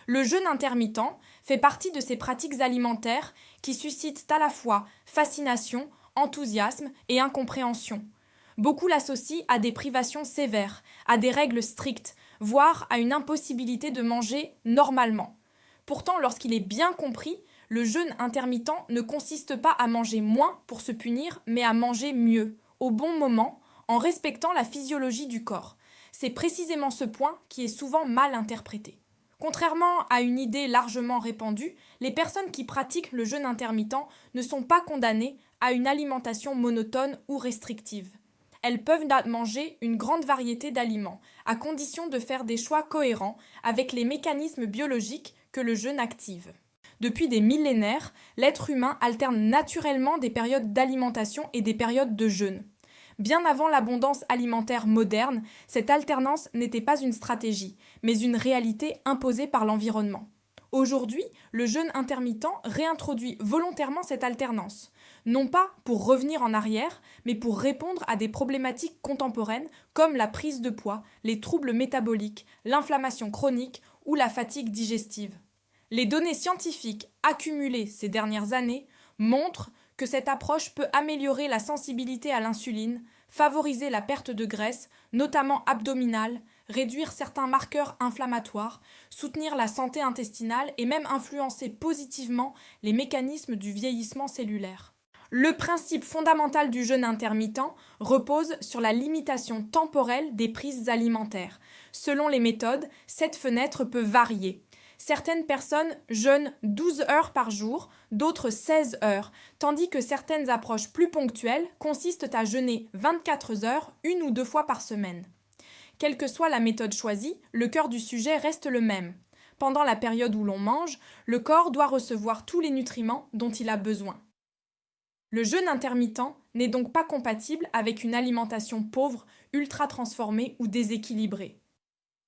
Le jeûne intermittent fait partie de ces pratiques alimentaires qui suscitent à la fois fascination, enthousiasme et incompréhension. Beaucoup l'associent à des privations sévères, à des règles strictes, voire à une impossibilité de manger normalement. Pourtant, lorsqu'il est bien compris, le jeûne intermittent ne consiste pas à manger moins pour se punir, mais à manger mieux, au bon moment, en respectant la physiologie du corps. C'est précisément ce point qui est souvent mal interprété. Contrairement à une idée largement répandue, les personnes qui pratiquent le jeûne intermittent ne sont pas condamnées à une alimentation monotone ou restrictive. Elles peuvent manger une grande variété d'aliments, à condition de faire des choix cohérents avec les mécanismes biologiques que le jeûne active. Depuis des millénaires, l'être humain alterne naturellement des périodes d'alimentation et des périodes de jeûne. Bien avant l'abondance alimentaire moderne, cette alternance n'était pas une stratégie, mais une réalité imposée par l'environnement. Aujourd'hui, le jeûne intermittent réintroduit volontairement cette alternance, non pas pour revenir en arrière, mais pour répondre à des problématiques contemporaines comme la prise de poids, les troubles métaboliques, l'inflammation chronique ou la fatigue digestive. Les données scientifiques accumulées ces dernières années montrent que cette approche peut améliorer la sensibilité à l'insuline, favoriser la perte de graisse, notamment abdominale, réduire certains marqueurs inflammatoires, soutenir la santé intestinale et même influencer positivement les mécanismes du vieillissement cellulaire. Le principe fondamental du jeûne intermittent repose sur la limitation temporelle des prises alimentaires. Selon les méthodes, cette fenêtre peut varier. Certaines personnes jeûnent 12 heures par jour, d'autres 16 heures, tandis que certaines approches plus ponctuelles consistent à jeûner 24 heures, une ou deux fois par semaine. Quelle que soit la méthode choisie, le cœur du sujet reste le même. Pendant la période où l'on mange, le corps doit recevoir tous les nutriments dont il a besoin. Le jeûne intermittent n'est donc pas compatible avec une alimentation pauvre, ultra transformée ou déséquilibrée.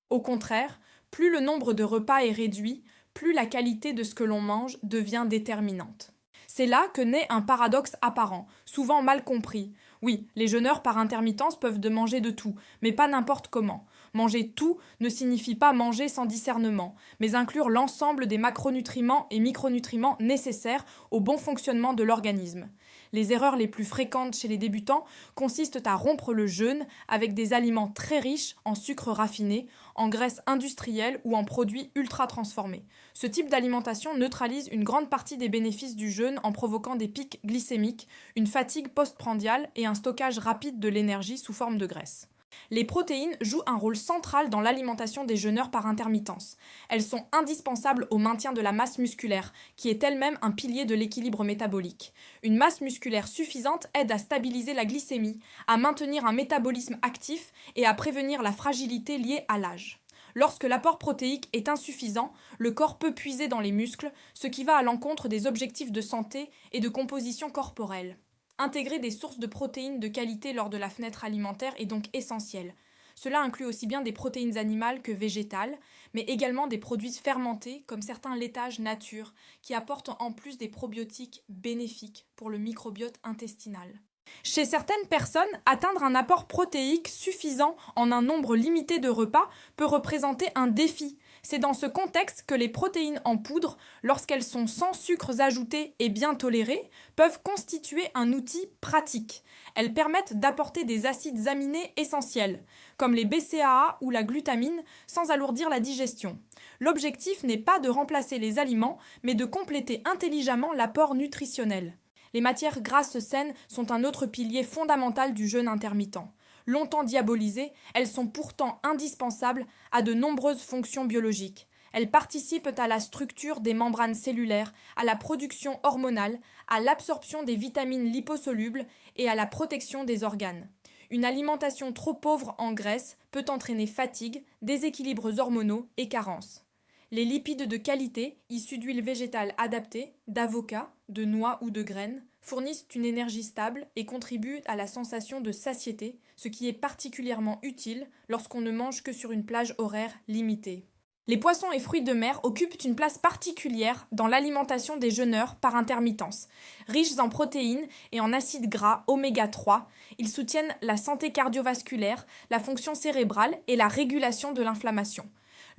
Au contraire, plus le nombre de repas est réduit, plus la qualité de ce que l'on mange devient déterminante. C'est là que naît un paradoxe apparent, souvent mal compris. Oui, les jeûneurs par intermittence peuvent manger de tout, mais pas n'importe comment. Manger tout ne signifie pas manger sans discernement, mais inclure l'ensemble des macronutriments et micronutriments nécessaires au bon fonctionnement de l'organisme. Les erreurs les plus fréquentes chez les débutants consistent à rompre le jeûne avec des aliments très riches en sucre raffiné, en graisses industrielles ou en produits ultra transformés. Ce type d'alimentation neutralise une grande partie des bénéfices du jeûne en provoquant des pics glycémiques, une fatigue postprandiale et un stockage rapide de l'énergie sous forme de graisse. Les protéines jouent un rôle central dans l'alimentation des jeûneurs par intermittence. Elles sont indispensables au maintien de la masse musculaire, qui est elle-même un pilier de l'équilibre métabolique. Une masse musculaire suffisante aide à stabiliser la glycémie, à maintenir un métabolisme actif et à prévenir la fragilité liée à l'âge. Lorsque l'apport protéique est insuffisant, le corps peut puiser dans les muscles, ce qui va à l'encontre des objectifs de santé et de composition corporelle. Intégrer des sources de protéines de qualité lors de la fenêtre alimentaire est donc essentiel. Cela inclut aussi bien des protéines animales que végétales, mais également des produits fermentés comme certains laitages nature, qui apportent en plus des probiotiques bénéfiques pour le microbiote intestinal. Chez certaines personnes, atteindre un apport protéique suffisant en un nombre limité de repas peut représenter un défi. C'est dans ce contexte que les protéines en poudre, lorsqu'elles sont sans sucres ajoutés et bien tolérées, peuvent constituer un outil pratique. Elles permettent d'apporter des acides aminés essentiels, comme les BCAA ou la glutamine, sans alourdir la digestion. L'objectif n'est pas de remplacer les aliments, mais de compléter intelligemment l'apport nutritionnel. Les matières grasses saines sont un autre pilier fondamental du jeûne intermittent. Longtemps diabolisées, elles sont pourtant indispensables à de nombreuses fonctions biologiques. Elles participent à la structure des membranes cellulaires, à la production hormonale, à l'absorption des vitamines liposolubles et à la protection des organes. Une alimentation trop pauvre en graisse peut entraîner fatigue, déséquilibres hormonaux et carences. Les lipides de qualité, issus d'huiles végétales adaptées, d'avocat, de noix ou de graines, fournissent une énergie stable et contribuent à la sensation de satiété, ce qui est particulièrement utile lorsqu'on ne mange que sur une plage horaire limitée. Les poissons et fruits de mer occupent une place particulière dans l'alimentation des jeûneurs par intermittence. Riches en protéines et en acides gras oméga 3, ils soutiennent la santé cardiovasculaire, la fonction cérébrale et la régulation de l'inflammation.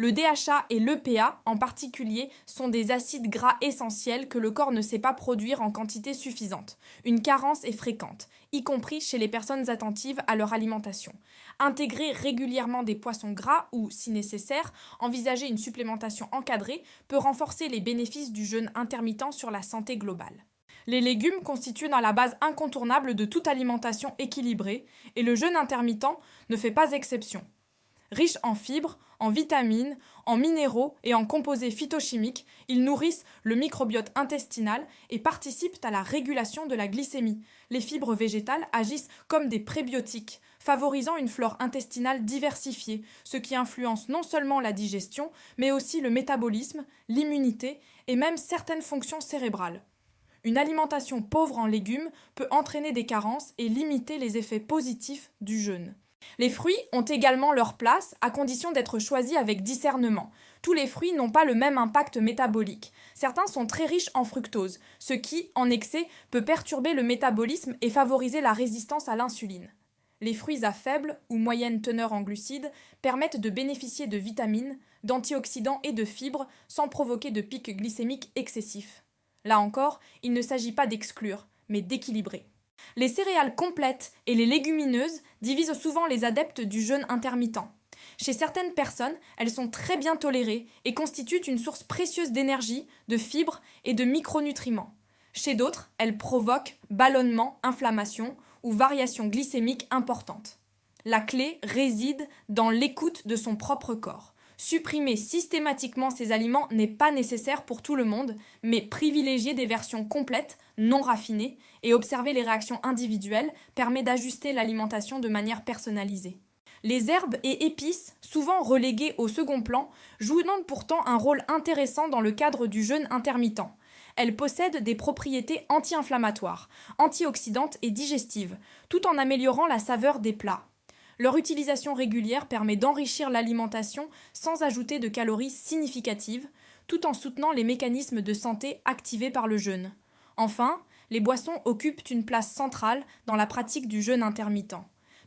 Le DHA et l'EPA, en particulier, sont des acides gras essentiels que le corps ne sait pas produire en quantité suffisante. Une carence est fréquente, y compris chez les personnes attentives à leur alimentation. Intégrer régulièrement des poissons gras ou, si nécessaire, envisager une supplémentation encadrée peut renforcer les bénéfices du jeûne intermittent sur la santé globale. Les légumes constituent dans la base incontournable de toute alimentation équilibrée, et le jeûne intermittent ne fait pas exception. Riches en fibres, en vitamines, en minéraux et en composés phytochimiques, ils nourrissent le microbiote intestinal et participent à la régulation de la glycémie. Les fibres végétales agissent comme des prébiotiques, favorisant une flore intestinale diversifiée, ce qui influence non seulement la digestion, mais aussi le métabolisme, l'immunité et même certaines fonctions cérébrales. Une alimentation pauvre en légumes peut entraîner des carences et limiter les effets positifs du jeûne. Les fruits ont également leur place, à condition d'être choisis avec discernement. Tous les fruits n'ont pas le même impact métabolique. Certains sont très riches en fructose, ce qui, en excès, peut perturber le métabolisme et favoriser la résistance à l'insuline. Les fruits à faible ou moyenne teneur en glucides permettent de bénéficier de vitamines, d'antioxydants et de fibres sans provoquer de pics glycémiques excessifs. Là encore, il ne s'agit pas d'exclure, mais d'équilibrer. Les céréales complètes et les légumineuses divisent souvent les adeptes du jeûne intermittent. Chez certaines personnes, elles sont très bien tolérées et constituent une source précieuse d'énergie, de fibres et de micronutriments. Chez d'autres, elles provoquent ballonnement, inflammation ou variations glycémiques importantes. La clé réside dans l'écoute de son propre corps. Supprimer systématiquement ces aliments n'est pas nécessaire pour tout le monde, mais privilégier des versions complètes, non raffinées, et observer les réactions individuelles permet d'ajuster l'alimentation de manière personnalisée. Les herbes et épices, souvent reléguées au second plan, jouent pourtant un rôle intéressant dans le cadre du jeûne intermittent. Elles possèdent des propriétés anti-inflammatoires, antioxydantes et digestives, tout en améliorant la saveur des plats. Leur utilisation régulière permet d'enrichir l'alimentation sans ajouter de calories significatives, tout en soutenant les mécanismes de santé activés par le jeûne. Enfin, les boissons occupent une place centrale dans la pratique du jeûne intermittent.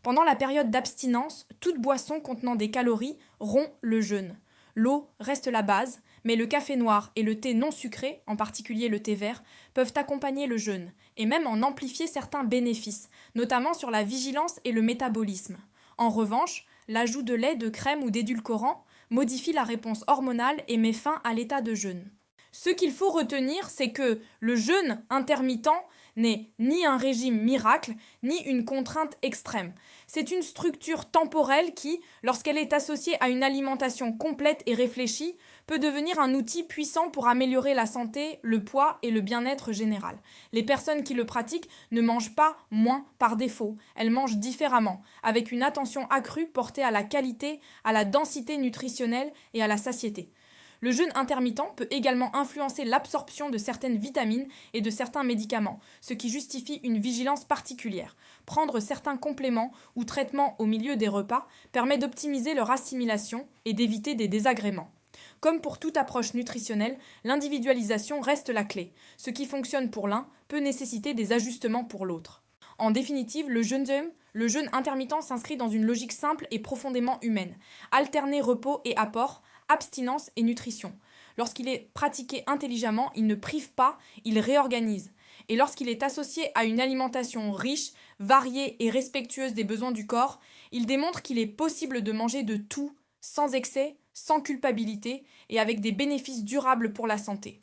Pendant la période d'abstinence, toute boisson contenant des calories rompt le jeûne. L'eau reste la base, mais le café noir et le thé non sucré, en particulier le thé vert, peuvent accompagner le jeûne, et même en amplifier certains bénéfices, notamment sur la vigilance et le métabolisme. En revanche, l'ajout de lait, de crème ou d'édulcorants modifie la réponse hormonale et met fin à l'état de jeûne. Ce qu'il faut retenir, c'est que le jeûne intermittent n'est ni un régime miracle, ni une contrainte extrême. C'est une structure temporelle qui, lorsqu'elle est associée à une alimentation complète et réfléchie, peut devenir un outil puissant pour améliorer la santé, le poids et le bien-être général. Les personnes qui le pratiquent ne mangent pas moins par défaut, elles mangent différemment, avec une attention accrue portée à la qualité, à la densité nutritionnelle et à la satiété. Le jeûne intermittent peut également influencer l'absorption de certaines vitamines et de certains médicaments, ce qui justifie une vigilance particulière. Prendre certains compléments ou traitements au milieu des repas permet d'optimiser leur assimilation et d'éviter des désagréments. Comme pour toute approche nutritionnelle, l'individualisation reste la clé. Ce qui fonctionne pour l'un peut nécessiter des ajustements pour l'autre. En définitive, le jeûne intermittent s'inscrit dans une logique simple et profondément humaine. Alterner repos et apport, abstinence et nutrition. Lorsqu'il est pratiqué intelligemment, il ne prive pas, il réorganise. Et lorsqu'il est associé à une alimentation riche, variée et respectueuse des besoins du corps, il démontre qu'il est possible de manger de tout, sans excès, sans culpabilité et avec des bénéfices durables pour la santé.